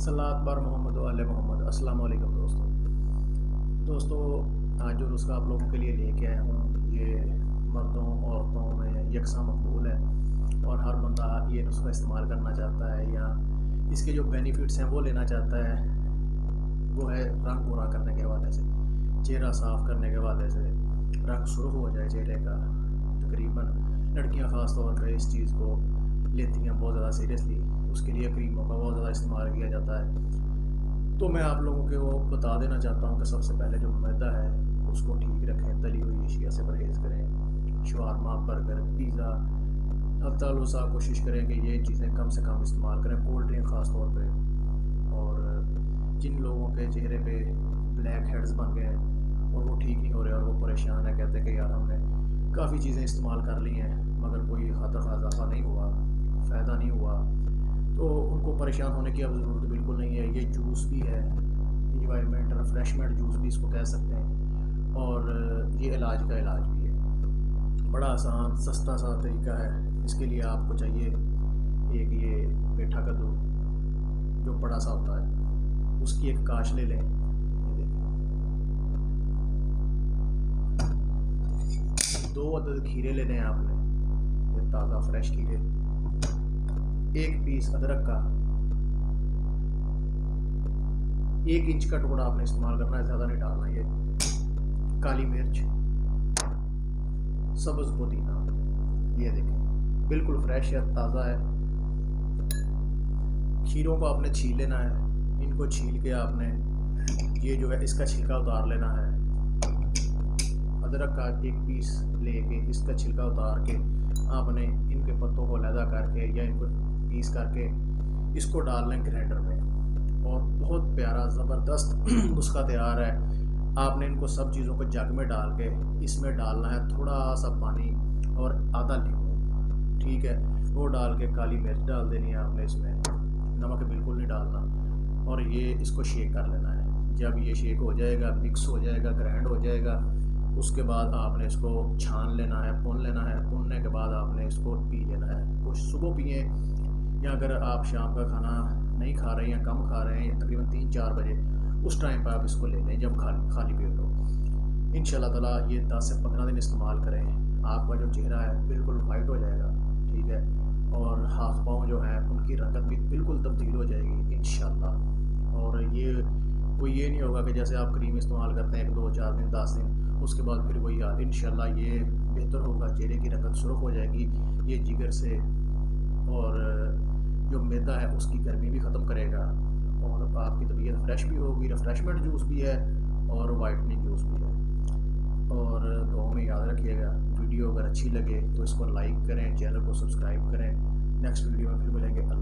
सलात बार मोहम्मद व आले मोहम्मद। अस्सलाम वालेकुम दोस्तों, आज जो नुस्खा आप लोगों के लिए लेके आया हूँ ये मर्दों औरतों में यकसा मकबूल है और हर बंदा ये नुस्खा इस्तेमाल करना चाहता है या इसके जो बेनिफिट्स हैं वो लेना चाहता है। वो है रंग गोरा करने के हवाले से, चेहरा साफ़ करने के हवाले से, रंग सुर्ख हो जाए चेहरे का। तकरीबन लड़कियां ख़ास तौर पर इस चीज़ को लेती हैं बहुत ज़्यादा सीरियसली, उसके लिए क्रीमों का बहुत ज़्यादा इस्तेमाल किया जाता है। तो मैं आप लोगों को वो बता देना चाहता हूँ कि सबसे पहले जो मैदा है उसको ठीक रखें, तली हुई अशिया से परहेज़ करें। शवारमा, बर्गर, पिज़्ज़ा, हफ्ता कोशिश करें कि ये चीज़ें कम से कम इस्तेमाल करें। कोल्ड ड्रिंक ख़ास तौर पे। और जिन लोगों के चेहरे पे ब्लैक हेड्स बन गए हैं और वो ठीक नहीं हो रहे और वो परेशान है, कहते हैं कि यार हमने काफ़ी चीज़ें इस्तेमाल कर ली हैं मगर कोई ख़ासा इजाफा नहीं हुआ, फ़ायदा नहीं हुआ, तो उनको परेशान होने की अब ज़रूरत बिल्कुल नहीं है। ये जूस भी है, इन्वायरमेंट रिफ़्रेशमेंट जूस भी इसको कह सकते हैं, और ये इलाज का इलाज भी है। बड़ा आसान सस्ता सा तरीका है। इसके लिए आपको चाहिए एक ये पेठा कद्दू जो बड़ा सा होता है, उसकी एक काश ले लें। ये देखें, 2 अदद खीरे लेने हैं आपने, ये ताज़ा फ्रेश खीरे। 1 पीस अदरक का, 1 इंच का टुकड़ा आपने इस्तेमाल करना है, ज़्यादा नहीं डालना। ये काली मिर्च, सब्ज़ पुदीना, ये देखें बिल्कुल फ्रेश है, ताज़ा है। खीरों को आपने छील लेना है। इनको छील के आपने ये जो है इसका छिलका उतार लेना है। अदरक का 1 पीस लेके इसका छिलका उतार के आपने इनके पत्तों को अलहदा करके या इनको पीस करके इसको डाल लें ग्राइंडर में, और बहुत प्यारा ज़बरदस्त नुस्खा तैयार है। आपने इनको सब चीज़ों को जग में डाल के इसमें डालना है थोड़ा सा पानी और आधा नींबू, ठीक है। वो डाल के काली मिर्च डाल देनी है आपने, इसमें नमक बिल्कुल नहीं डालना, और ये इसको शेक कर लेना है। जब ये शेक हो जाएगा, मिक्स हो जाएगा, ग्राइंड हो जाएगा, उसके बाद आपने इसको छान लेना है, भून लेना है। भूनने के बाद आपने इसको पी लेना है। कुछ सुबह पिए, या अगर आप शाम का खाना नहीं खा रहे हैं या कम खा रहे हैं तकरीबन 3-4 बजे, उस टाइम पर आप इसको ले लें जब खाली पेट हो। इंशाल्लाह ताला ये 10 से 15 दिन इस्तेमाल करें, आपका जो चेहरा है बिल्कुल वाइट हो जाएगा, ठीक है। और हाथ पाँव जो हैं उनकी रंगत भी बिल्कुल तब्दील हो जाएगी इंशाल्लाह। और ये कोई ये नहीं होगा कि जैसे आप क्रीम इस्तेमाल करते हैं 1-2-4 दिन 10 दिन उसके बाद फिर वही हाल। इंशाल्लाह ये बेहतर होगा, चेहरे की रंगत सुर्ख हो जाएगी। ये जिगर से और जो मैदा है उसकी गर्मी भी ख़त्म करेगा, और आपकी तबीयत फ्रेश भी होगी। रिफ़्रेशमेंट जूस भी है और वाइटनिंग जूस भी है। और दुआ में याद रखिएगा, वीडियो अगर अच्छी लगे तो इसको लाइक करें, चैनल को सब्सक्राइब करें। नेक्स्ट वीडियो में फिर मिलेंगे। अल्लाह।